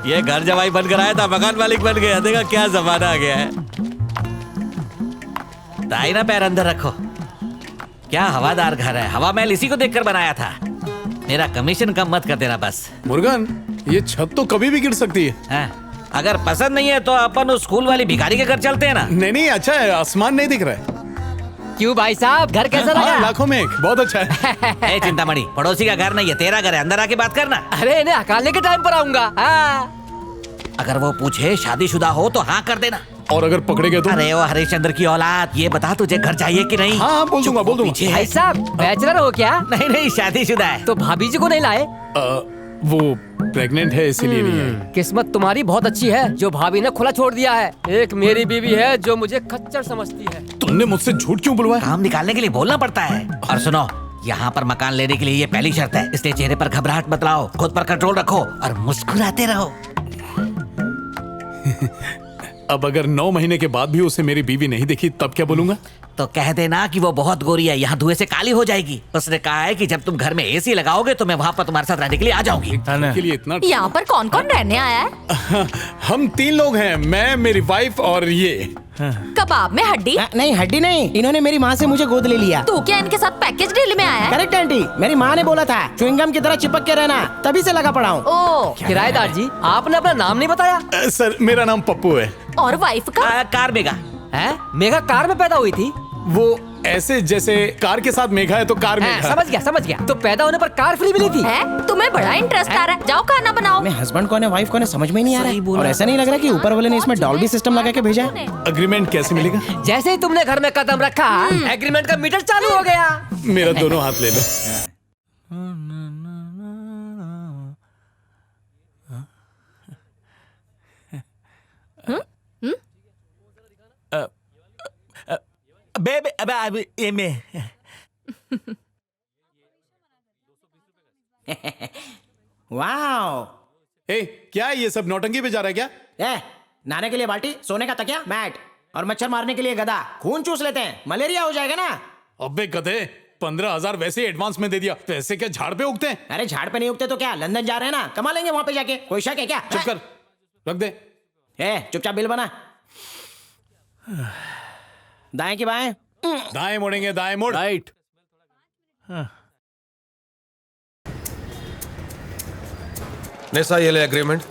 ये घर जमाई बनकर आया था, मकान मालिक बन गया। देखा क्या जमाना आ गया है। दाई ना पैर अंदर रखो। क्या हवादार घर है, हवा महल इसी को देखकर बनाया था। मेरा कमीशन कम मत कर देना बस। मुर्गन, ये छत तो कभी भी गिर सकती है। हाँ, अगर पसंद नहीं है तो अपन उस स्कूल वाली भिखारी के घर चलते हैं ना। नहीं अच्छा है, आसमान नहीं दिख रहा है। क्यों भाई साहब, घर कैसा लगा? लाखों में एक, बहुत अच्छा है। ए चिंतामणि, पड़ोसी का घर नहीं है, तेरा घर है, अंदर आके बात करना। अरे इन्हें हकालने के टाइम पर आऊंगा। अगर वो पूछे शादीशुदा हो तो हाँ कर देना। और अगर पकड़े गए तो? अरे वो हरिश्चंद्र की औलाद, ये बता तुझे घर चाहिए कि नहीं? हाँ बोल दूंगा। भाई साहब, बैचलर हो क्या? नहीं शादीशुदा है। तो भाभी जी को नहीं लाए? वो प्रेग्नेंट है इसीलिए नहीं है। किस्मत तुम्हारी बहुत अच्छी है जो भाभी ने खुला छोड़ दिया है। एक मेरी बीवी है जो मुझे खच्चर समझती है। तुमने मुझसे झूठ क्यों बुलवाया? काम निकालने के लिए बोलना पड़ता है। और सुनो, यहाँ पर मकान लेने के लिए ये पहली शर्त है, इसलिए चेहरे पर घबराहट मत लाओ, खुद पर कंट्रोल रखो और मुस्कुराते रहो। अब अगर 9 महीने के बाद भी उसे मेरी बीवी नहीं दिखी तब क्या बोलूंगा? तो कह देना कि वो बहुत गोरी है, यहाँ धुएं से काली हो जाएगी। उसने कहा है कि जब तुम घर में एसी लगाओगे तो मैं वहाँ पर तुम्हारे साथ रहने के लिए आ जाऊंगी। के लिए इतना? यहाँ पर कौन कौन रहने आया है? हम 3 लोग हैं, मैं, मेरी वाइफ और ये। कबाब में हड्डी? नहीं हड्डी नहीं, इन्होंने मेरी माँ से मुझे गोद ले लिया। तू क्या इनके साथ पैकेज डील में आया है? करेक्ट आंटी, मेरी माँ ने बोला था च्युइंगम की तरह चिपक के रहना, तभी से लगा पड़ा हूँ। ओ, किराएदार जी, आपने अपना नाम नहीं बताया। सर, मेरा नाम पप्पू है। और वाइफ का? कार मेघा है? मेघा कार में पैदा हुई थी? वो ऐसे जैसे कार के साथ मेघा है तो कार मेघा। समझ गया। तो पैदा होने पर कार फ्री मिली थी? है? तुम्हें बड़ा इंटरेस्ट आ रहा है, जाओ खाना बनाओ। मैं हस्बैंड कौन है वाइफ कौन है समझ में नहीं आ रहा है। और ऐसा नहीं लग रहा कि ऊपर वाले ने इसमें डॉल्बी सिस्टम लगा के भेजा है। अग्रीमेंट कैसे मिलेगा? जैसे ही तुमने घर में कदम रखा, एग्रीमेंट का मीटर चालू हो गया। मेरा दोनों हाथ ले लो। वाह, ए, क्या ये सब नौटंकी पे जा रहा है क्या? नहाने के लिए बाल्टी, सोने का तकिया, मैट और मच्छर मारने के लिए गदा। खून चूस लेते हैं, मलेरिया हो जाएगा ना। अबे गधे, 15,000 वैसे ही एडवांस में दे दिया। पैसे क्या झाड़ पे उगते हैं? अरे झाड़ पे नहीं उगते तो क्या, लंदन जा रहे हैं ना, कमा लेंगे वहाँ पे जाके। कोई शक है क्या? चुप कर, रख दे। चुपचाप बिल बना। दाएं की बाएं? दाएं मोड़ेंगे, दाएं मोड़। राइट। नेसा, ये ले एग्रीमेंट।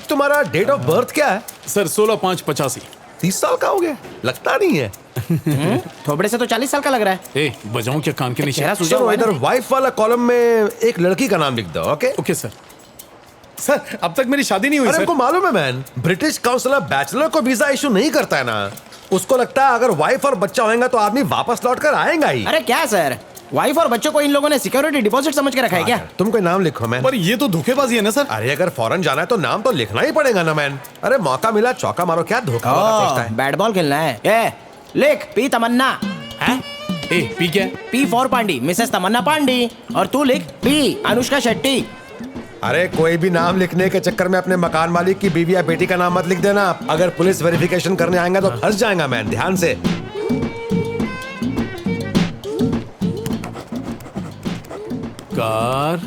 तुम्हारा डेट ऑफ बर्थ क्या है? सर 16/5/85। 30 साल का हो गया, लगता नहीं है। थोबड़े से तो 40 साल का लग रहा है। बजाऊं क्या कान के नीचे? चेहरा सूजा चलो हुआ है ना? इधर वाइफ वाला कॉलम में एक लड़की का नाम लिख दो। Okay okay sir. सर अब तक मेरी शादी नहीं हुई। अरे सर हमको मालूम है मैन, ब्रिटिश काउंसिलर बैचलर को वीजा इशू नहीं करता है ना। उसको लगता है अगर वाइफ और बच्चा होगा तो आदमी वापस लौट कर आएगा ही। अरे क्या सर, वाइफ और बच्चों को इन लोगों ने सिक्योरिटी डिपॉजिट समझ के रखा है क्या? तुम कोई नाम लिखो मैन। पर ये तो धोखेबाजी है ना सर। अरे अगर फॉरेन जाना है तो नाम तो लिखना ही पड़ेगा ना मैन। अरे मौका मिला चौका मारो, क्या धोखा सोचता है? बैट बॉल खेलना है। लिख पी तमन्ना। पी क्या? पी फॉर पांडी, मिसेस तमन्ना पांडी। और तू लिख पी अनुष्का शेट्टी। अरे कोई भी नाम लिखने के चक्कर में अपने मकान मालिक की बीवी या बेटी का नाम मत लिख देना। अगर पुलिस वेरिफिकेशन करने आएगा तो फंस जाएगा मैन, ध्यान से। कार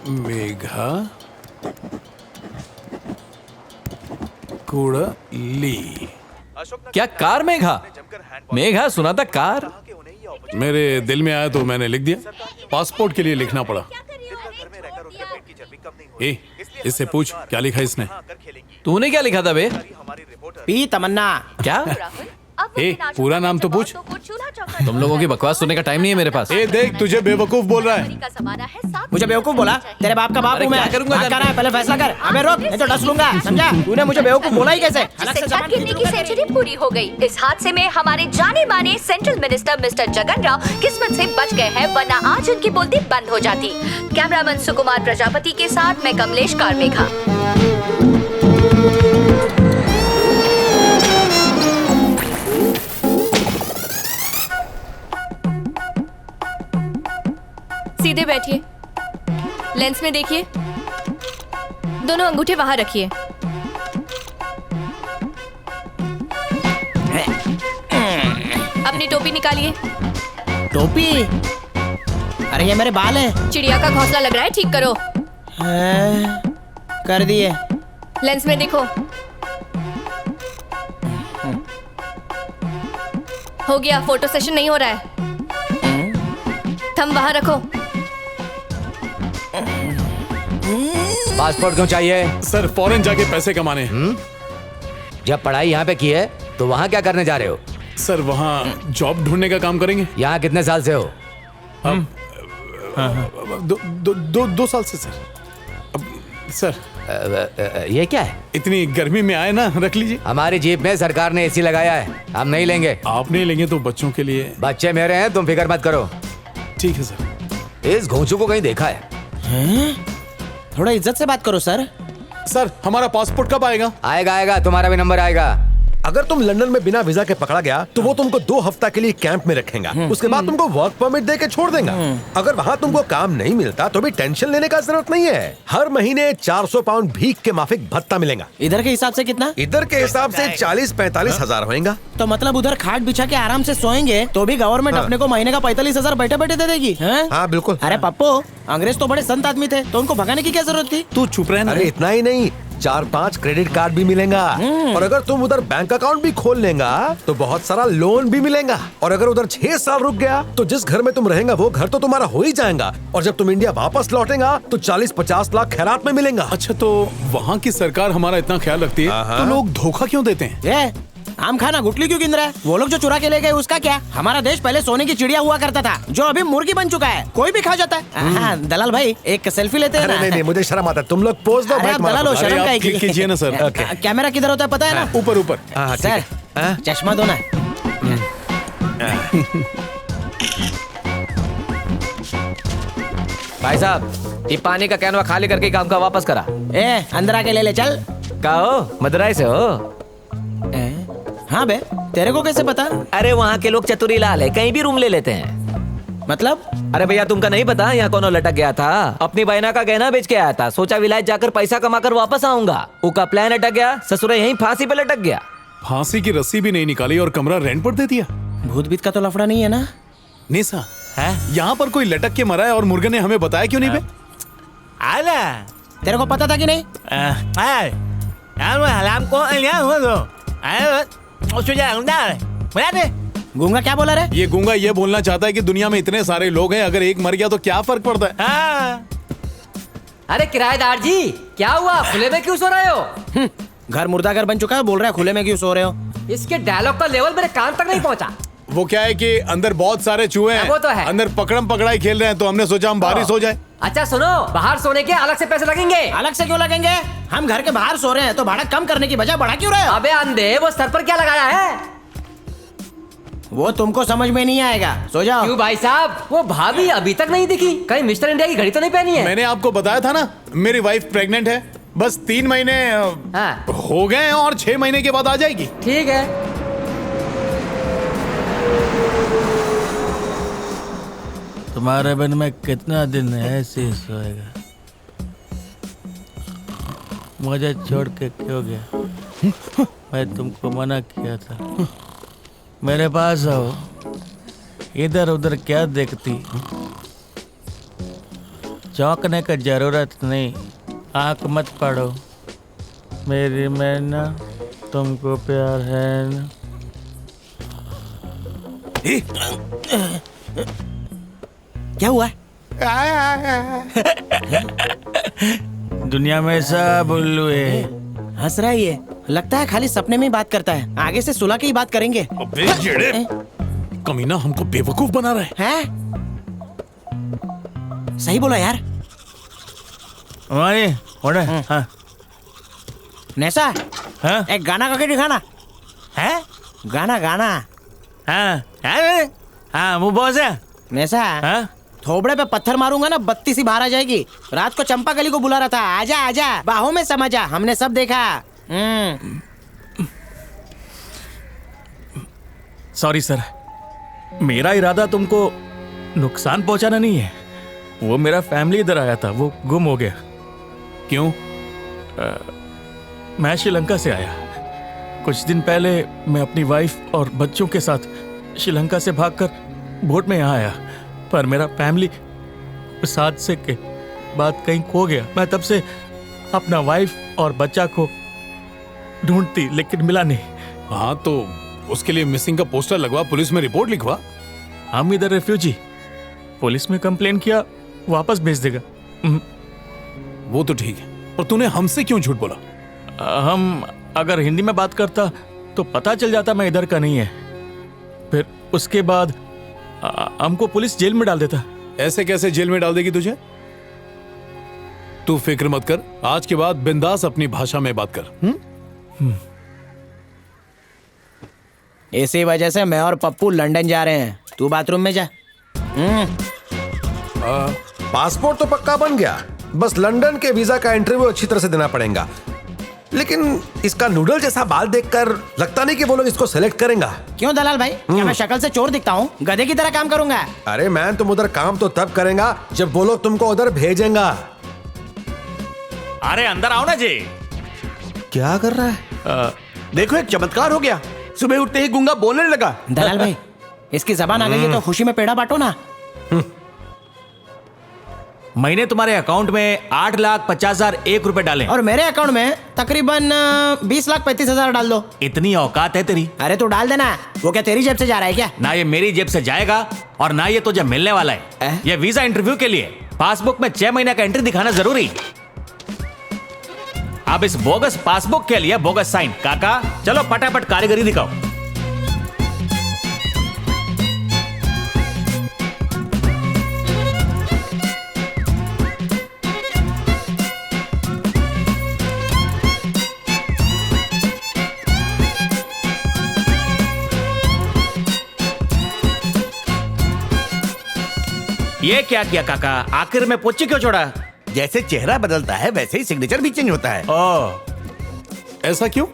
मेघा कुड़ली। क्या कार मेघा? मेघा सुना था कार। मेरे दिल में आया तो मैंने लिख दिया। पासपोर्ट के लिए लिखना पड़ा। इससे पूछ क्या लिखा इसने। तूने क्या लिखा था बे? पी तमन्ना। क्या? पूरा नाम तो पूछ। तुम लोगों की बकवास सुनने का टाइम नहीं है मेरे पास। देख तुझे बेवकूफ बोल रहा है। मुझे बेवकूफ बोला? तेरे बाप का बाप हूँ मैं। क्या करूंगा? क्या करना है पहले फैसला कर। अबे रुक, नहीं तो डस लूंगा, समझा? तूने मुझे बेवकूफ बोला ही कैसे? छत गिरने की सेंचुरी पूरी हो गई। इस हादसे में हमारे जाने माने central minister mister Jagan Rao किस्मत से बच गए हैं, वरना आज उनकी बोलती बंद हो जाती। कैमरामैन सुकुमार प्रजापति के साथ मैं कमलेश कारमेघा। सीधे बैठिए, लेंस में देखिए, दोनों अंगूठे वहां रखिए। अपनी टोपी निकालिए। टोपी? अरे ये मेरे बाल हैं। चिड़िया का घोंसला लग रहा है, ठीक करो। कर दिए। लेंस में देखो। हो गया, फोटो सेशन नहीं हो रहा है। थंब वहां रखो। पासपोर्ट क्यों चाहिए? सर फॉरेन जाके पैसे कमाने। जब पढ़ाई यहाँ पे की है तो वहाँ क्या करने जा रहे हो? सर वहाँ जॉब ढूंढने का काम करेंगे। यहाँ कितने साल से हो? दो साल से सर। सर ये क्या है? इतनी गर्मी में आए ना, रख लीजिए। हमारी जीप में सरकार ने एसी लगाया है, हम नहीं लेंगे। आप नहीं लेंगे तो बच्चों के लिए। बच्चे मेरे हैं, तुम फिक्र मत करो। ठीक है सर। इस घोंचू को कहीं देखा है? थोड़ा इज्जत से बात करो सर। सर हमारा पासपोर्ट कब आएगा? आएगा, तुम्हारा भी नंबर आएगा। अगर तुम लंदन में बिना वीजा के पकड़ा गया तो वो तुमको 2 हफ्ता के लिए कैंप में रखेगा। उसके बाद तुमको वर्क परमिट दे के छोड़ देगा। अगर वहाँ तुमको काम नहीं मिलता तो भी टेंशन लेने का जरूरत नहीं है। हर महीने 400 पाउंड भीख के माफिक भत्ता मिलेगा। इधर के हिसाब से कितना? इधर के हिसाब से 40-45 हजार होएगा। तो मतलब उधर खाट बिछा के आराम से सोएंगे तो भी गवर्नमेंट अपने को महीने का 45,000 बैठे बैठे दे देगी। हाँ बिल्कुल। अरे पप्पू, अंग्रेज तो बड़े संत आदमी थे, तो उनको भगाने की क्या जरूरत थी? तू चुप रहना। अरे इतना ही नहीं, 4-5 क्रेडिट कार्ड भी मिलेगा। और अगर तुम उधर बैंक अकाउंट भी खोल लेगा तो बहुत सारा लोन भी मिलेगा। और अगर उधर 6 साल रुक गया तो जिस घर में तुम रहेगा वो घर तो तुम्हारा हो ही जाएगा। और जब तुम इंडिया वापस लौटेगा तो 40-50 लाख खैरात में मिलेगा। अच्छा, तो वहाँ की सरकार हमारा इतना ख्याल रखती है तो लोग धोखा क्यों देते हैं? आम खाना गुटली क्यों गिन रहा है? वो लोग जो चुरा के ले गए उसका क्या? हमारा देश पहले सोने की चिड़िया हुआ करता था जो अभी मुर्गी बन चुका है, कोई भी खा जाता है। हाँ, दलाल भाई एक सेल्फी लेते हैं। नहीं, मुझे शर्म आता है। तुम लोग पोज दो। दलाल हो, शर्म का क्लिक कीजिए ना सर। कैमरा किधर होता है पता है ना? ऊपर ऊपर। सर चश्मा दो ना। भाई साहब, ये पानी का कैनवा खाली करके काम का वापस करा। अंदर आके ले ले चल। कहो मदुरई से हो? हाँ बे, तेरे को कैसे पता? अरे वहाँ के लोग चतुरी लाल है, कहीं भी रूम ले लेते हैं। मतलब? अरे भैया तुमका नहीं पता यहाँ कौन लटक गया था? अपनी बहना का गहना बेच के आया था, सोचा विलायत जाकर पैसा कमा कर वापस आऊंगा। उसका प्लान अटक गया, ससुरे यहीं फांसी पे लटक गया। फांसी की रस्सी भी नहीं निकाली और कमरा रेंट पर दे दिया। भूत बीत का तो लफड़ा नहीं है ना? निशा है यहाँ पर कोई लटक के मरा है और मुर्गे ने हमें बताया क्यों नहीं बे? आला, तेरे को पता था कि नहीं? गूंगा क्या बोला रे? ये गूंगा ये बोलना चाहता है कि दुनिया में इतने सारे लोग हैं, अगर एक मर गया तो क्या फर्क पड़ता है? अरे किराएदार जी, क्या हुआ? खुले में क्यों सो रहे हो? घर मुर्दाघर बन चुका है, बोल रहा है खुले में क्यों सो रहे हो? इसके डायलॉग का लेवल मेरे कान तक नहीं पहुंचा। वो क्या है कि अंदर बहुत सारे चूहे हैं। वो तो है। अंदर पकड़म पकड़ाई खेल रहे हैं तो हमने सोचा हम बाहर ही सो जाए। अच्छा सुनो, बाहर सोने के अलग से पैसे लगेंगे। अलग से क्यों लगेंगे? हम घर के बाहर सो रहे हैं तो भाड़ा कम करने की बजाय बढ़ा क्यों रहे हो? अबे अंधे, वो सर पर क्या लगाया है? वो तुमको समझ में नहीं आएगा, सो जाओ। क्यों भाई साहब, वो भाभी अभी तक नहीं दिखी? कहीं मिस्टर इंडिया की घड़ी तो नहीं पहनी है? मैंने आपको बताया था ना, मेरी वाइफ प्रेग्नेंट है। बस 3 महीने हो गए हैं और 6 महीने के बाद आ जाएगी। ठीक है। तुम्हारे बिन में कितना दिन ऐसे ही सोएगा? मुझे छोड़ के क्यों गया? मैं तुमको मना किया था। मेरे पास आओ, इधर उधर क्या देखती? चौंकने की जरूरत नहीं, आंख मत पड़ो। मेरी मैना, तुमको प्यार है ना? क्या हुआ? दुनिया में सब उल्लू है। हंस रहा है ये, लगता है खाली सपने में ही बात करता है। आगे से सुलह के ही बात करेंगे। अबे जेड़े, कमीना हमको बेवकूफ बना रहा है। सही बोला यार। हमारी हाँ। नैसा, हाँ? एक गाना गा के दिखाना है। गाना गाना। हाँ हाँ, वो बॉस है। नैसा, हाँ? थोबड़े पे पत्थर मारूंगा ना, बत्ती सी बाहर आ जाएगी। रात को चंपा गली को बुला रहा था, आजा आजा, बाहों में समा जा, हमने सब देखा। सॉरी सर, मेरा इरादा तुमको नुकसान पहुंचाना नहीं है। वो मेरा फैमिली इधर आया था, वो गुम हो गया। क्यों? मैं श्रीलंका से आया। कुछ दिन पहले मैं अपनी वाइफ और बच्चों के साथ श्रीलंका से भागकर बोट में यहाँ आया, पर मेरा फैमिली उस हादसे के बाद कहीं खो गया। मैं तब से अपना वाइफ और बच्चा को ढूंढती, लेकिन मिला नहीं। हाँ तो उसके लिए मिसिंग का पोस्टर लगवा, पुलिस में रिपोर्ट लिखवा। हम इधर रेफ्यूजी, पुलिस में कंप्लेन किया वापस भेज देगा। वो तो ठीक है, पर तूने हमसे क्यों झूठ बोला? हम अगर हिंदी में बात करता तो पता चल जाता मैं इधर का नहीं है, फिर उसके बाद हमको पुलिस जेल में डाल देता। ऐसे कैसे जेल में डाल देगी तुझे? तू फिक्र मत कर, आज के बाद बिंदास अपनी भाषा में बात कर। इसी वजह से मैं और पप्पू लंदन जा रहे हैं। तू बाथरूम में जा। पासपोर्ट तो पक्का बन गया, बस लंदन के वीजा का इंटरव्यू अच्छी तरह से देना पड़ेगा। लेकिन इसका नूडल जैसा बाल देखकर लगता नहीं कि वो लोग इसको सेलेक्ट करेंगे। क्यों दलाल भाई, क्या मैं शक्ल से चोर दिखता हूँ? गधे की तरह काम करूंगा। अरे मैन, तुम उधर काम तो तब करेगा जब वो लोग तुमको उधर भेजेंगे। अरे अंदर आओ ना जी। क्या कर रहा है? देखो एक चमत्कार हो गया, सुबह उठते ही गूंगा बोलने लगा। दलाल भाई, इसकी जबान आ गई है तो खुशी में पेड़ा बांटो ना। महीने तुम्हारे अकाउंट में 8,50,001 रुपए डाले और मेरे अकाउंट में तकरीबन 20,35,000 डाल दो। इतनी औकात है तेरी? अरे तू डाल देना। वो क्या तेरी जेब से जा रहा है क्या? ना ये मेरी जेब से जाएगा और ना ये तुझे मिलने वाला है। ये वीजा इंटरव्यू के लिए पासबुक में 6 महीने का एंट्री दिखाना जरूरी। अब इस बोगस पासबुक के लिए बोगस साइन। काका चलो फटाफट कारीगरी दिखाओ। ये क्या किया काका? आखिर में पोची क्यों छोड़ा? जैसे चेहरा बदलता है वैसे ही सिग्नेचर भी चेंज होता है। ओह, ऐसा क्यों?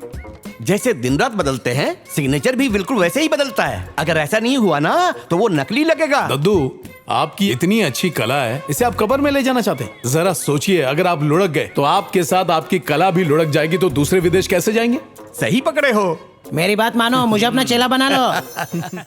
जैसे दिन रात बदलते हैं, सिग्नेचर भी बिल्कुल वैसे ही बदलता है। अगर ऐसा नहीं हुआ ना तो वो नकली लगेगा। दद्दू, आपकी इतनी अच्छी कला है, इसे आप कब्र में ले जाना चाहते हैं? जरा सोचिए, अगर आप लुढ़क गए तो आपके साथ आपकी कला भी लुढ़क जाएगी, तो दूसरे विदेश कैसे जाएंगे? सही पकड़े हो। मेरी बात मानो, मुझे अपना चेला बना लो।